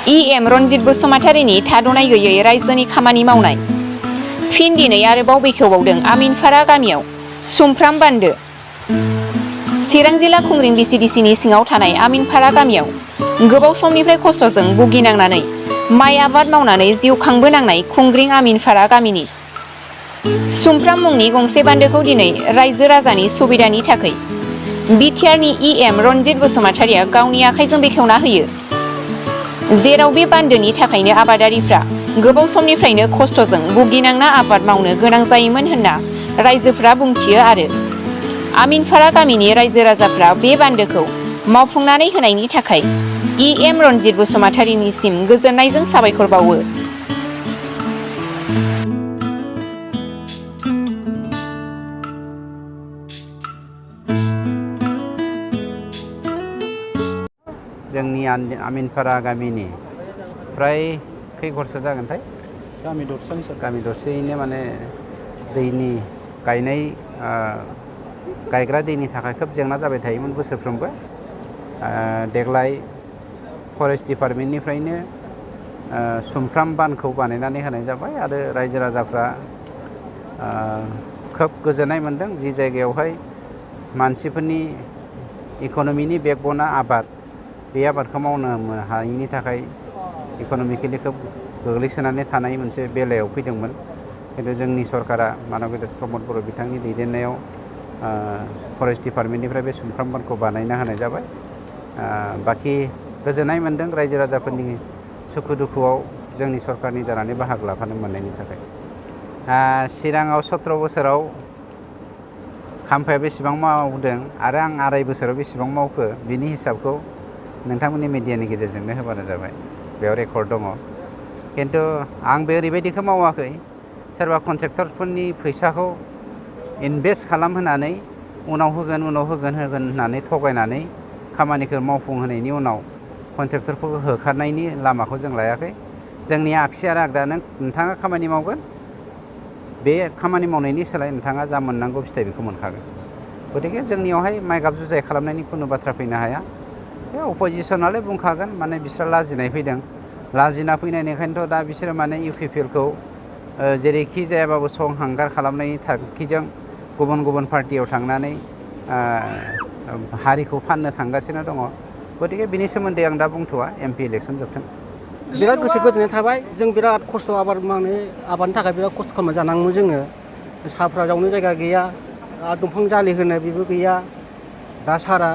EM Ranjit बसुमतारीनि थाद'नाय गैयै रायजोनि खामानि मावनाय। फिन दिनै आरोबाव बेखेवबावदों आमिनफारा गामियाव सुमफ्राम बान्दो। चिरां जिल्ला खुंग्रिं BCDCनि सिङाव थानाय आमिनफारा गामियाव गोबाव समनिफ्राय खस्थ'जों भुगिनांनानै माइ आबाद मावनानै जिउ खांबोनांनाय खुंग्रिं आमिनफारा गामिनि सुमफ्राम मुंनि गंसे बान्दोखौ दिनै रायजो राजानि सुबिदानि थाखाय बिटिआरनि EM रनजित बसुमतारीया गावनि आखाइजों बेखेवना होयो। जेराव बे बान्दोनि थाखायनो आबादारिफ्रा गोबाव समनिफ्रायनो खस्थ'जों भुगिनांना आबाद मावनो गोनां जायोमोन होनना रायजोफ्रा बुंथियो आरो आमिनफारा गामिनि रायजो राजाफ्रा बे बान्दोखौ मावफुंनानै होनायनि थाखाय EM रनजित बसुमतारीनिसिम गोजोननायजों साबायखर बावो। जोंनि आमिनफारा गामिनि फ्राय खै घरसो जागोनथाय गामि दरसेयैनो माने दैनि गायग्रा दैनि थाखाय खोब जेंना जाबाय थायोमोन बोसोरफ्रोमबो। देग्लाय फरेस्ट डिपार्टमेन्टनिफ्रायनो सुमफ्राम बानखौ बानायनानै होनाय जाबाय आरो रायजो राजाफ्रा खोब गोजोननाय मोनदों। जि जायगायावहाय मानसिफोरनि इक'नमिनि बेकबना आबाद, बे आबादखौ मावनो हायैनि थाखाय इक'नमिकेलि खोब गोग्लैसोनानै थानाय मोनसे बेलायाव फैदोंमोन। खिन्थु जोंनि सरकारा मानब गेदेर प्रमद बर' बिथांनि दैदेननायाव फरेस्ट डिपार्टमेन्टनिफ्राय बे सुमफ्राम बानखौ बानायना होनाय जाबाय। बाखि गोजोननाय मोनदों रायजो राजाफोरनि सुखु दुखुआव जोंनि सरकारनि जानानै बाहागो लाफानो मोननायनि थाखाय। चिराङाव 17 बोसोराव खाम्फाया बेसेबां मावदों आरो आं 2.5 बोसोराव बेसेबां मावखो बिनि हिसाबखौ नोंथांमोननि मिडियानि गेजेरजोंनो होबानो जाबाय। बेयाव रेकर्ड दङ। खिन्थु आंबो ओरैबायदिखौ मावाखै सोरबा कन्ट्रेक्टरफोरनि फैसाखौ इनभेस्ट खालामहोनानै उनाव होगोन होननानै थगायनानै खामानिखौ मावफुंहोनायनि उनाव कन्ट्रेक्टरफोरखौ होखारनायनि लामाखौ जों लायाखै। जोंनि आगसि आरो आगदा नोंथाङा खामानि मावगोन, बे खामानि मावनायनि सोलाय नोंथाङा जा मोननांगौ फिथाइ बेखौ मोनखागोन। गतिके जोंनियावहाय माइ गाब जुजाय खालामनायनि खुनु बाथ्रा फैनो हाया। बे अपोजिसनालाय बुंखागोन, माने बिस्रा लाजिनाय फैदों। लाजिना फैनायनिखायनोथ' दा बिसोरो माने UPPLखौ जेरैखि जायाबाबो संहांगार खालामनायनि थांखिजों गुबुन गुबुन पार्टियाव थांनानै हारिखौ फाननो थांगासिनो दङ। गतिके बिनि सोमोन्दै आं दा बुंथ'वा, MP इलेक्सन जोबथों। बिराद गोसो गोजोननाय थाबाय। जों बिराद खस्थ' आबाद मावनो, आबादनि थाखाय बिराद खस्थ' खालामना जानाङोमोन जोङो। साफ्रा जावनो जायगा गैया, दंफां जालि होनो बेबो गैया। दा सारा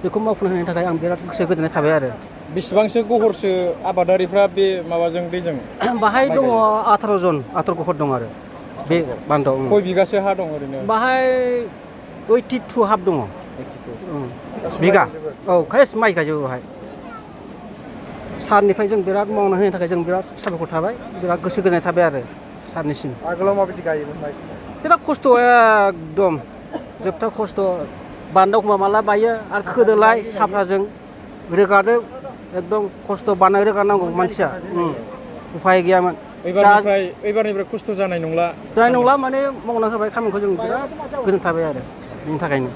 बेखौ मावफुंनो होनायनि थाखाय आं बिराद गोसो गोजोननाय थाबाय आरो। बेसेबांसो गहरसो आबादारिफ्रा बे माबाजों दैजों? बाहाय दङ 18 जन, 18 गहर दं आरो बे बान्दोआव। खय बिगासो हा दं ओरैनो? बाहाय 82 हाब दङ। 82 बिगा। औ केस माइ गायजोबो बाहाय। सारनिफ्राय जों बिराद मावना होनायनि थाखाय जों बिराद साबायखर थाबाय, बिराद गोसो गोजोननाय थाबाय आरो सारनिसिम। आगोलाव माबायदि गायोमोन माइखौ? बिराद खस्थ' एकदम जोबथा खस्थ'। बान्दोआव एखमबा माला बायो आरो खोदोलाय साफ्राजों रोगादो, एकदम खस्थ' बानाय रोगानांगौ मानसिया। उफाय गैयामोन। एबारनिफ्राय खस्थ' जानाय नंला माने मावना होबाय खामानिखौ जों बिराद गोजोन थाबाय आरो बेनि थाखायनो।